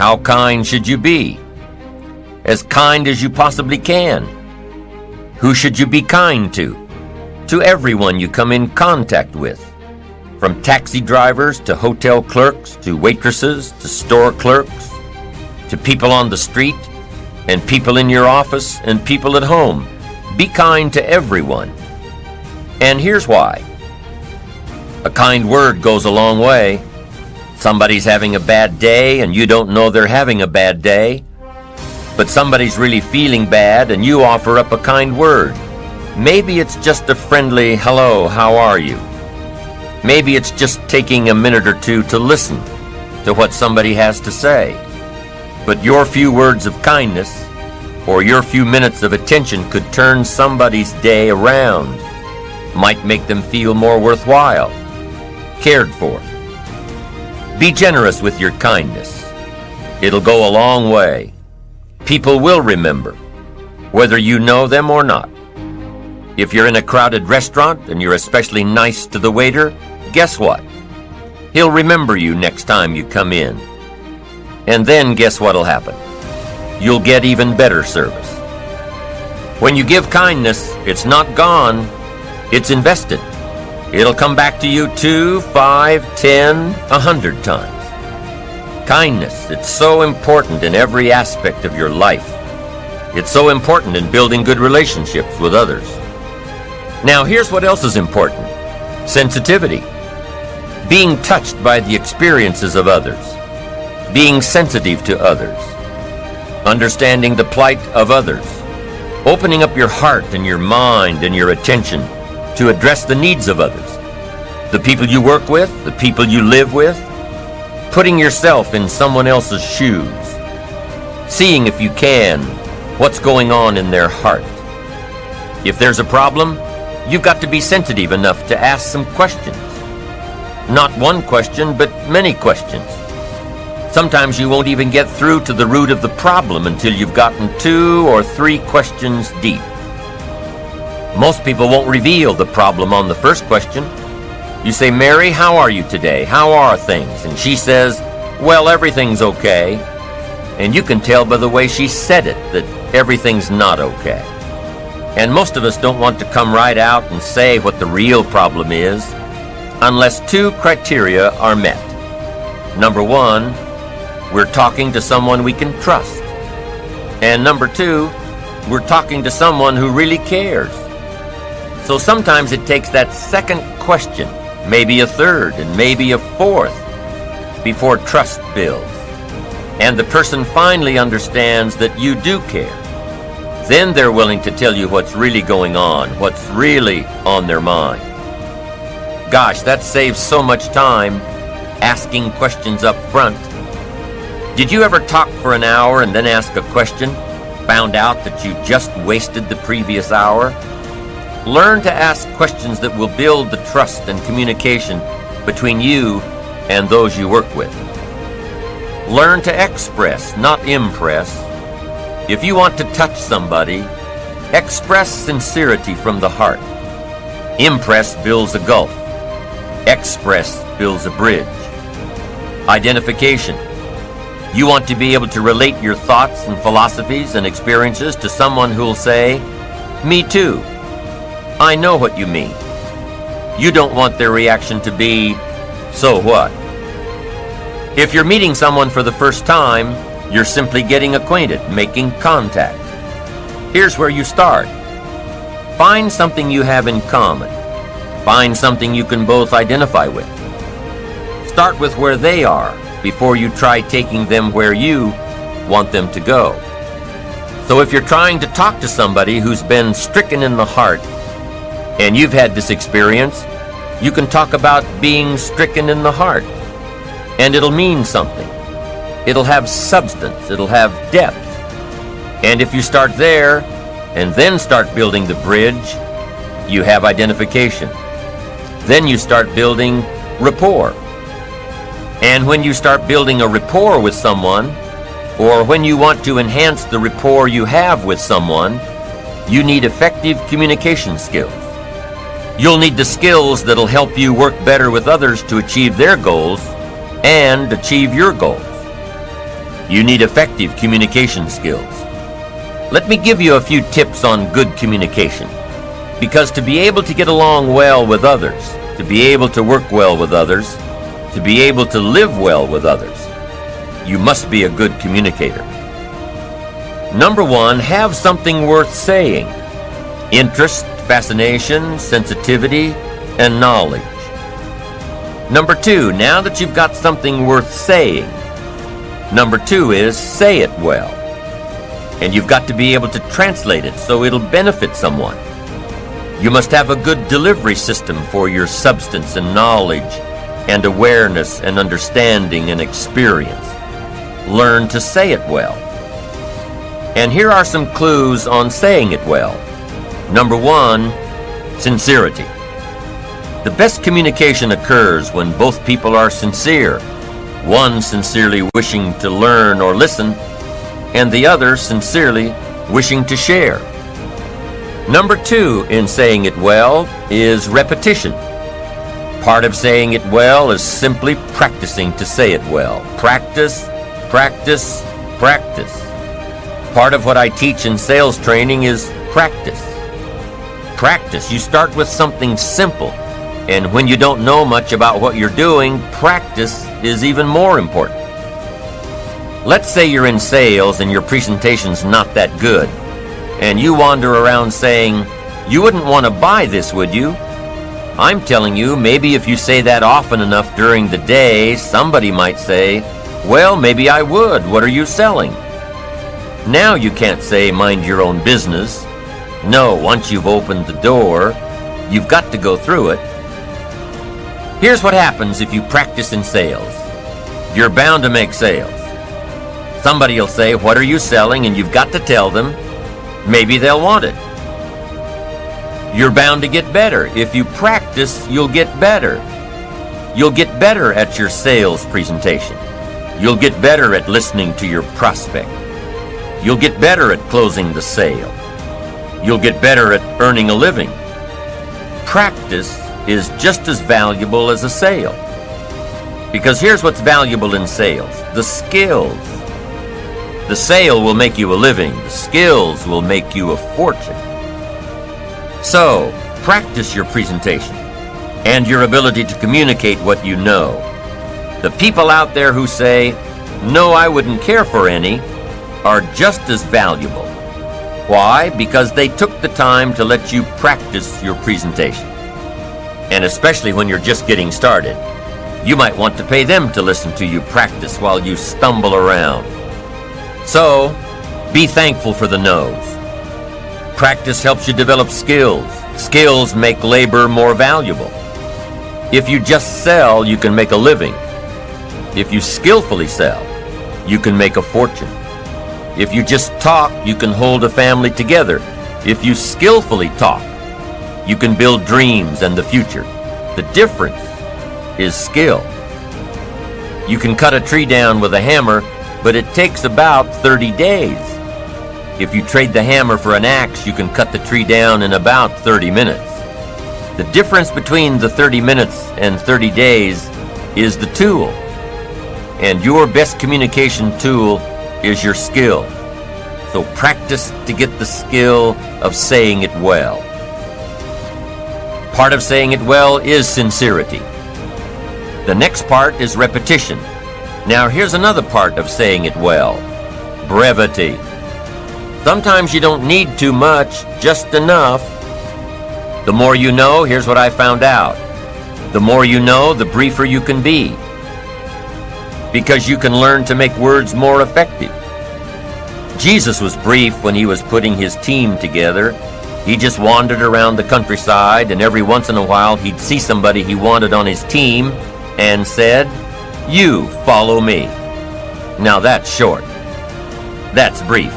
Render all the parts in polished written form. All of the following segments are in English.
How kind should you be? As kind as you possibly can. Who should you be kind to? To everyone you come in contact with. From taxi drivers to hotel clerks to waitresses to store clerks to people on the street and people in your office and people at home. Be kind to everyone. And here's why. A kind word goes a long way. Somebody's having a bad day and you don't know they're having a bad day. But somebody's really feeling bad and you offer up a kind word. Maybe it's just a friendly, hello, how are you? Maybe it's just taking a minute or two to listen to what somebody has to say. But your few words of kindness or your few minutes of attention could turn somebody's day around. Might make them feel more worthwhile, cared for. Be generous with your kindness. It'll go a long way. People will remember, whether you know them or not. If you're in a crowded restaurant and you're especially nice to the waiter, guess what? He'll remember you next time you come in. And then guess what'll happen? You'll get even better service. When you give kindness, it's not gone, it's invested. It'll come back to you 2, 5, 10, 100 times. Kindness, it's so important in every aspect of your life. It's so important in building good relationships with others. Now, here's what else is important. Sensitivity. Being touched by the experiences of others. Being sensitive to others. Understanding the plight of others. Opening up your heart and your mind and your attention to address the needs of others. The people you work with, the people you live with. Putting yourself in someone else's shoes. Seeing if you can what's going on in their heart. If there's a problem, you've got to be sensitive enough to ask some questions. Not one question, but many questions. Sometimes you won't even get through to the root of the problem until you've gotten 2 or 3 questions deep. Most people won't reveal the problem on the first question. You say, Mary, how are you today? How are things? And she says, well, everything's okay. And you can tell by the way she said it that everything's not okay. And most of us don't want to come right out and say what the real problem is unless 2 criteria are met. Number 1, we're talking to someone we can trust. And number 2, we're talking to someone who really cares. So sometimes it takes that second question, maybe a third, and maybe a fourth, before trust builds. And the person finally understands that you do care. Then they're willing to tell you what's really going on, what's really on their mind. Gosh, that saves so much time, asking questions up front. Did you ever talk for an hour and then ask a question, found out that you just wasted the previous hour? Learn to ask questions that will build the trust and communication between you and those you work with. Learn to express, not impress. If you want to touch somebody, express sincerity from the heart. Impress builds a gulf. Express builds a bridge. Identification. You want to be able to relate your thoughts and philosophies and experiences to someone who'll say, me too. I know what you mean. You don't want their reaction to be, so what? If you're meeting someone for the first time, you're simply getting acquainted, making contact. Here's where you start. Find something you have in common. Find something you can both identify with. Start with where they are before you try taking them where you want them to go. So if you're trying to talk to somebody who's been stricken in the heart, and you've had this experience, you can talk about being stricken in the heart. And it'll mean something. It'll have substance. It'll have depth. And if you start there, and then start building the bridge, you have identification. Then you start building rapport. And when you start building a rapport with someone, or when you want to enhance the rapport you have with someone, you need effective communication skills. You'll need the skills that'll help you work better with others to achieve their goals and achieve your goals. You need effective communication skills. Let me give you a few tips on good communication. Because to be able to get along well with others, to be able to work well with others, to be able to live well with others, you must be a good communicator. Number one, have something worth saying. Interest, fascination, sensitivity, and knowledge. Number two, now that you've got something worth saying, number two is say it well. And you've got to be able to translate it so it'll benefit someone. You must have a good delivery system for your substance and knowledge and awareness and understanding and experience. Learn to say it well. And here are some clues on saying it well. Number one, sincerity. The best communication occurs when both people are sincere, one sincerely wishing to learn or listen, and the other sincerely wishing to share. Number two in saying it well is repetition. Part of saying it well is simply practicing to say it well. Practice, practice, practice. Part of what I teach in sales training is practice. Practice. You start with something simple, and when you don't know much about what you're doing, practice is even more important. Let's say you're in sales and your presentation's not that good, and you wander around saying, "You wouldn't want to buy this, would you?" I'm telling you, maybe if you say that often enough during the day, somebody might say, "Well, maybe I would. What are you selling?" Now you can't say, "Mind your own business." No, once you've opened the door, you've got to go through it. Here's what happens if you practice in sales. You're bound to make sales. Somebody will say, "What are you selling?" and you've got to tell them. Maybe they'll want it. You're bound to get better. If you practice, you'll get better. You'll get better at your sales presentation. You'll get better at listening to your prospect. You'll get better at closing the sale. You'll get better at earning a living. Practice is just as valuable as a sale. Because here's what's valuable in sales: the skills. The sale will make you a living. The skills will make you a fortune. So, practice your presentation and your ability to communicate what you know. The people out there who say, "No, I wouldn't care for any," are just as valuable. Why? Because they took the time to let you practice your presentation. And especially when you're just getting started, you might want to pay them to listen to you practice while you stumble around. So, be thankful for the no's. Practice helps you develop skills. Skills make labor more valuable. If you just sell, you can make a living. If you skillfully sell, you can make a fortune. If you just talk, you can hold a family together. If you skillfully talk, you can build dreams and the future. The difference is skill. You can cut a tree down with a hammer, but it takes about 30 days. If you trade the hammer for an axe, you can cut the tree down in about 30 minutes. The difference between the 30 minutes and 30 days is the tool. And your best communication tool is your skill. So practice to get the skill of saying it well. Part of saying it well is sincerity. The next part is repetition. Now here's another part of saying it well: brevity. Sometimes you don't need too much, just enough. The more you know, here's what I found out. The more you know, the briefer you can be. Because you can learn to make words more effective. Jesus was brief when he was putting his team together. He just wandered around the countryside, and every once in a while he'd see somebody he wanted on his team and said, "You follow me." Now that's short. That's brief.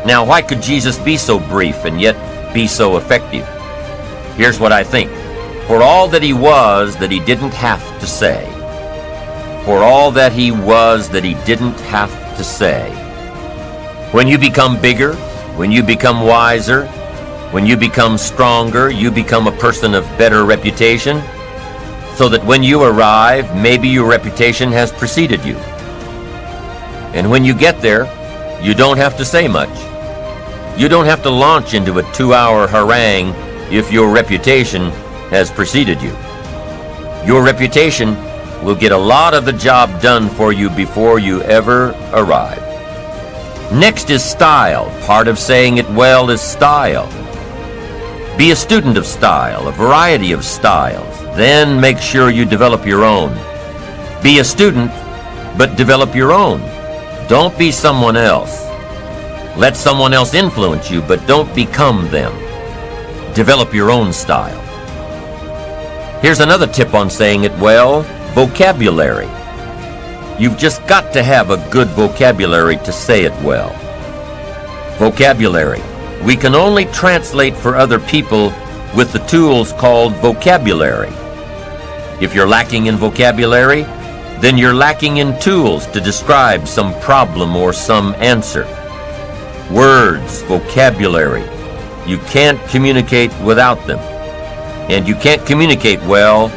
Now why could Jesus be so brief and yet be so effective? Here's what I think. For all that he was that he didn't have to say. For all that he was that he didn't have to say. When you become bigger, when you become wiser, when you become stronger, you become a person of better reputation, so that when you arrive, maybe your reputation has preceded you. And when you get there, you don't have to say much. You don't have to launch into a 2-hour harangue if your reputation has preceded you. Your reputation will get a lot of the job done for you before you ever arrive. Next is style. Part of saying it well is style. Be a student of style, a variety of styles. Then make sure you develop your own. Be a student, but develop your own. Don't be someone else. Let someone else influence you, but don't become them. Develop your own style. Here's another tip on saying it well: vocabulary. You've just got to have a good vocabulary to say it well. Vocabulary. We can only translate for other people with the tools called vocabulary. If you're lacking in vocabulary, then you're lacking in tools to describe some problem or some answer. Words, vocabulary. You can't communicate without them. And you can't communicate well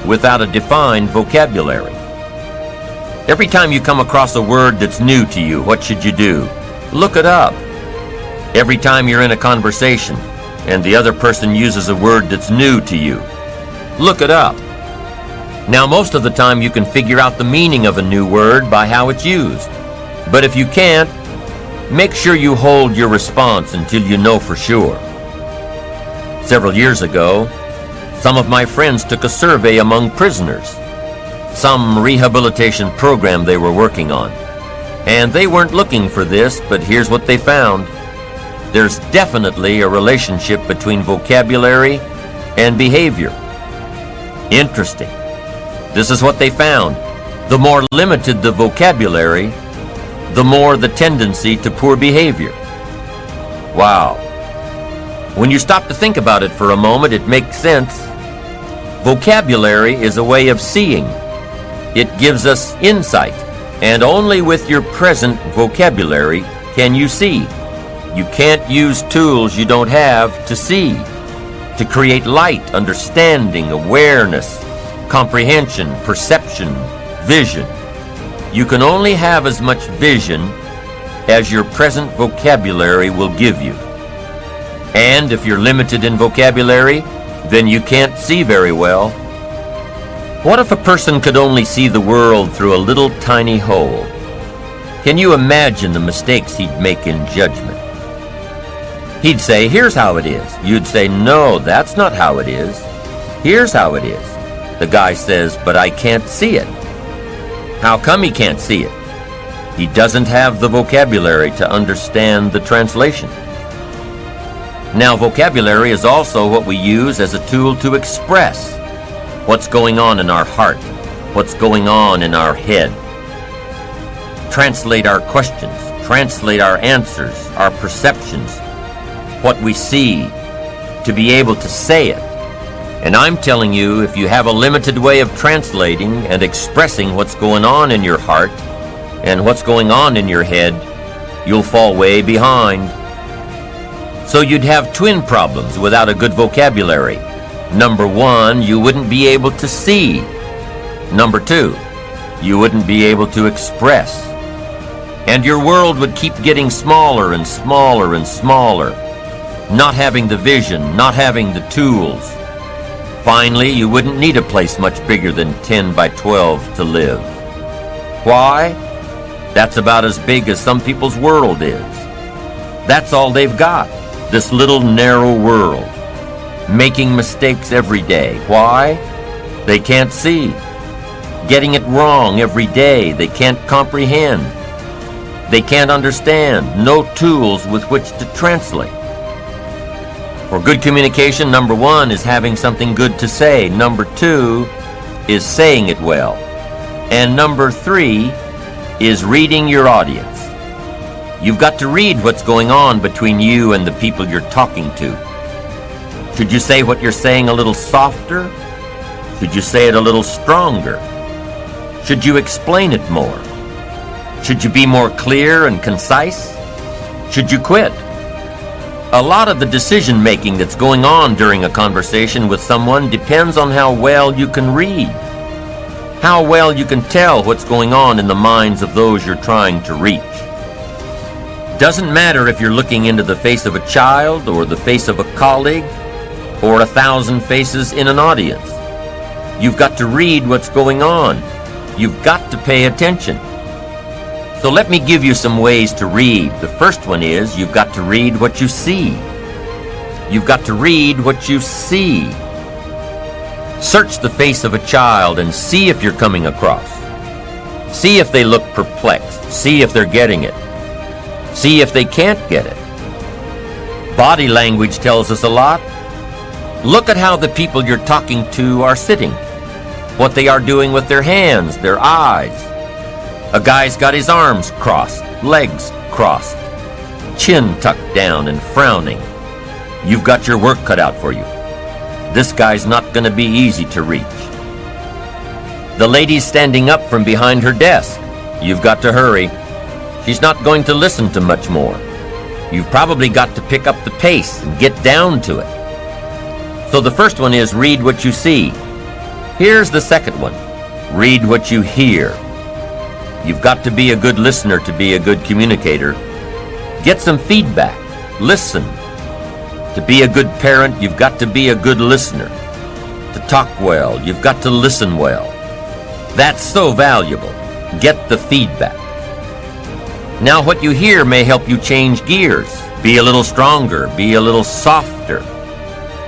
without a defined vocabulary. Every time you come across a word that's new to you, what should you do? Look it up. Every time you're in a conversation and the other person uses a word that's new to you, look it up. Now, most of the time you can figure out the meaning of a new word by how it's used. But if you can't, make sure you hold your response until you know for sure. Several years ago, some of my friends took a survey among prisoners, some rehabilitation program they were working on. And they weren't looking for this, but here's what they found. There's definitely a relationship between vocabulary and behavior. Interesting. This is what they found. The more limited the vocabulary, the more the tendency to poor behavior. Wow. When you stop to think about it for a moment, it makes sense. Vocabulary is a way of seeing. It gives us insight, and only with your present vocabulary can you see. You can't use tools you don't have to see, to create light, understanding, awareness, comprehension, perception, vision. You can only have as much vision as your present vocabulary will give you. And if you're limited in vocabulary, then you can't see very well. What if a person could only see the world through a little tiny hole? Can you imagine the mistakes he'd make in judgment? He'd say, "Here's how it is." You'd say, "No, that's not how it is. Here's how it is." The guy says, "But I can't see it." How come he can't see it? He doesn't have the vocabulary to understand the translation. Now, vocabulary is also what we use as a tool to express what's going on in our heart, what's going on in our head. Translate our questions, translate our answers, our perceptions, what we see, to be able to say it. And I'm telling you, if you have a limited way of translating and expressing what's going on in your heart and what's going on in your head, you'll fall way behind. So you'd have twin problems without a good vocabulary. Number one, you wouldn't be able to see. Number two, you wouldn't be able to express. And your world would keep getting smaller and smaller and smaller, not having the vision, not having the tools. Finally, you wouldn't need a place much bigger than 10 by 12 to live. Why? That's about as big as some people's world is. That's all they've got, this little narrow world, making mistakes every day. Why? They can't see. Getting it wrong every day. They can't comprehend. They can't understand. No tools with which to translate. For good communication, number one is having something good to say. Number two is saying it well. And number three is reading your audience. You've got to read what's going on between you and the people you're talking to. Should you say what you're saying a little softer? Should you say it a little stronger? Should you explain it more? Should you be more clear and concise? Should you quit? A lot of the decision-making that's going on during a conversation with someone depends on how well you can read. how well you can tell what's going on in the minds of those you're trying to reach. Doesn't matter if you're looking into the face of a child or the face of a colleague or 1,000 faces in an audience. You've got to read what's going on. You've got to pay attention. So let me give you some ways to read. The first one is you've got to read what you see. You've got to read what you see. Search the face of a child and see if you're coming across. See if they look perplexed. See if they're getting it. See if they can't get it. Body language tells us a lot. Look at how the people you're talking to are sitting, what they are doing with their hands, their eyes. A guy's got his arms crossed, legs crossed, chin tucked down and frowning. You've got your work cut out for you. This guy's not going to be easy to reach. The lady's standing up from behind her desk. You've got to hurry. She's not going to listen to much more. You've probably got to pick up the pace and get down to it. So the first one is read what you see. Here's the second one. Read what you hear. You've got to be a good listener to be a good communicator. Get some feedback. Listen. To be a good parent, you've got to be a good listener. To talk well, you've got to listen well. That's so valuable. Get the feedback. Now what you hear may help you change gears. Be a little stronger. Be a little softer.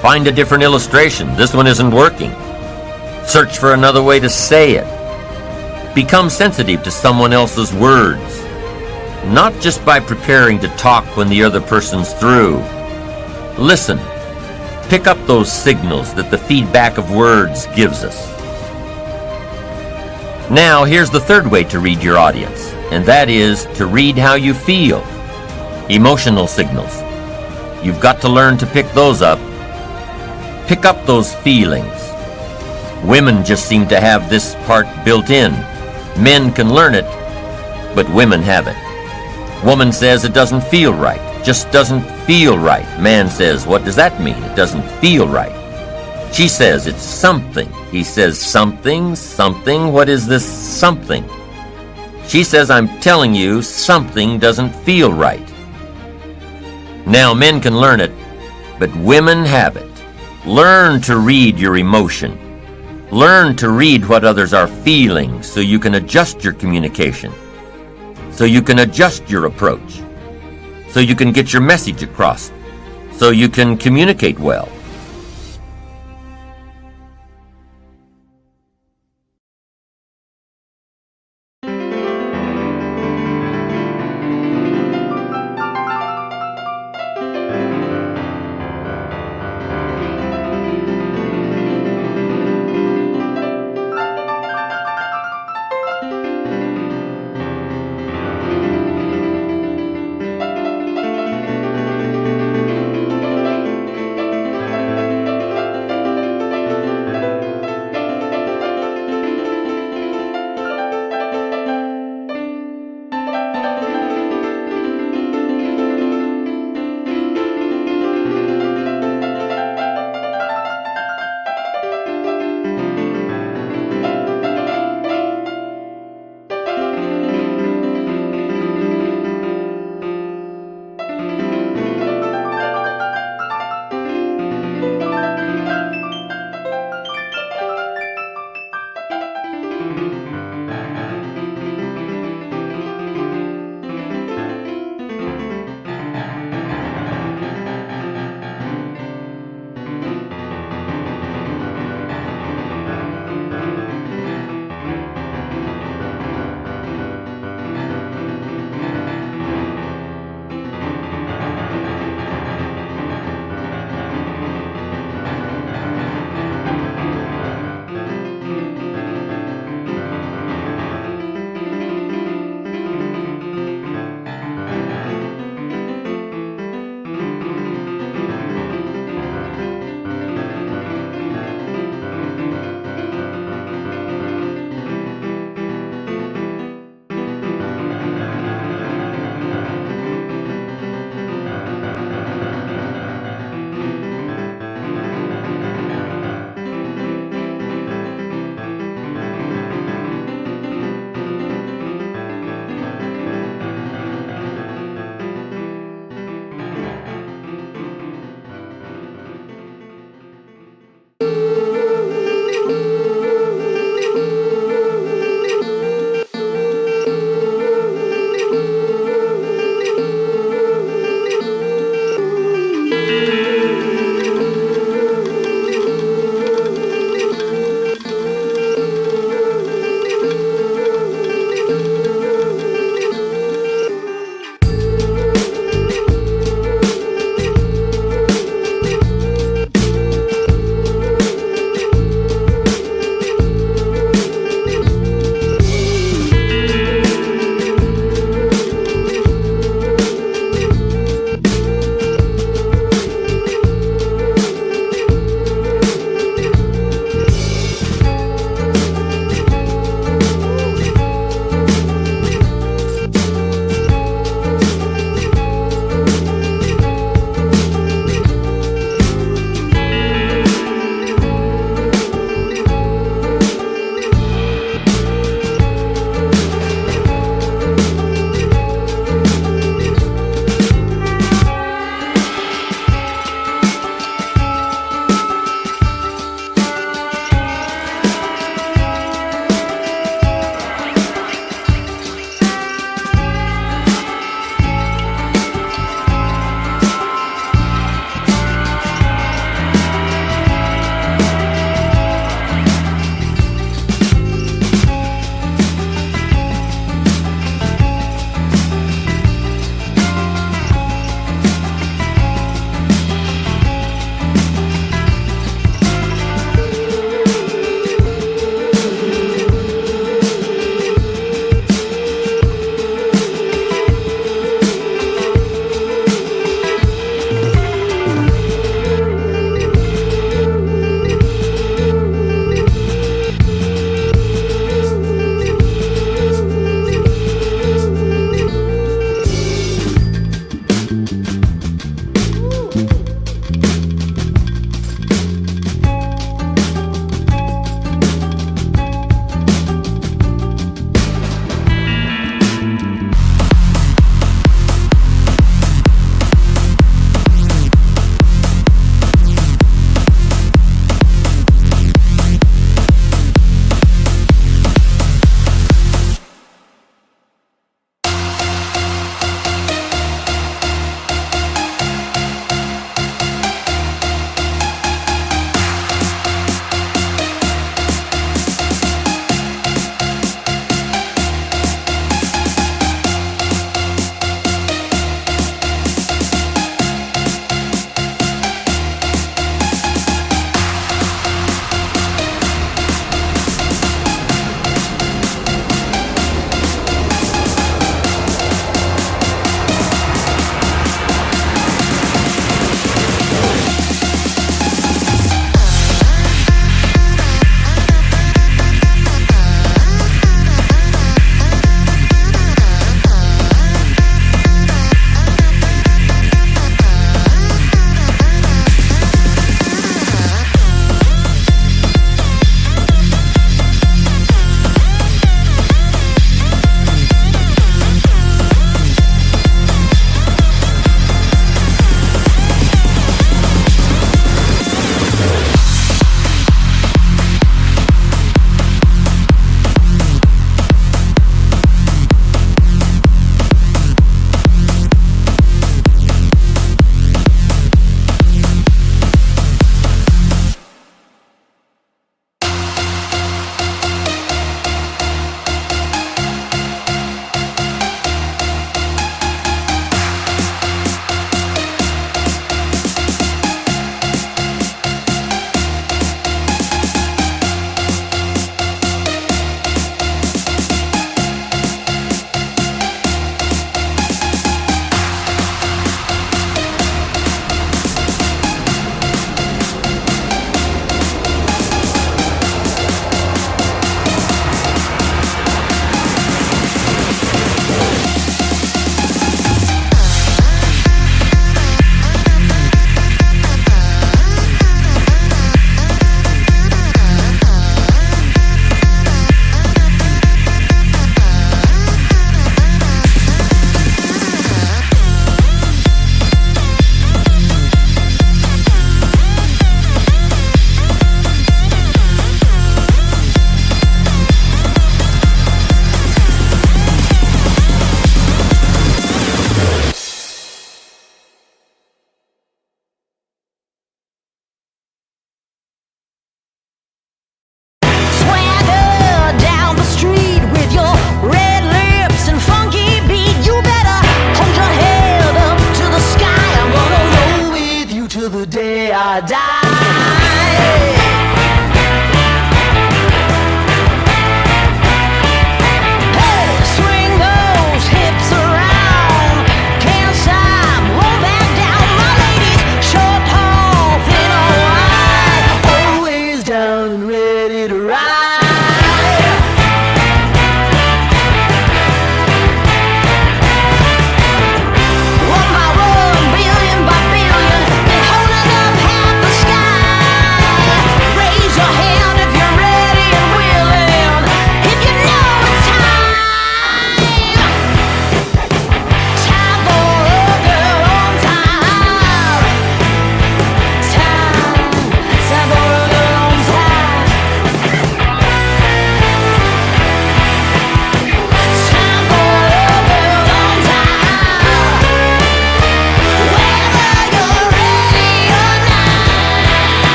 Find a different illustration. This one isn't working. Search for another way to say it. Become sensitive to someone else's words. Not just by preparing to talk when the other person's through. Listen. Pick up those signals that the feedback of words gives us. Now, here's the third way to read your audience, and that is to read how you feel. Emotional signals. You've got to learn to pick those up. Pick up those feelings. Women just seem to have this part built in. Men can learn it, but women haven't. Woman says it doesn't feel right. Just doesn't feel right. Man says, what does that mean? It doesn't feel right. She says it's something. He says something. What is this something? She says, I'm telling you, something doesn't feel right. Now, men can learn it, but women haven't. Learn to read your emotion. Learn to read what others are feeling so you can adjust your communication, so you can adjust your approach, so you can get your message across, so you can communicate well.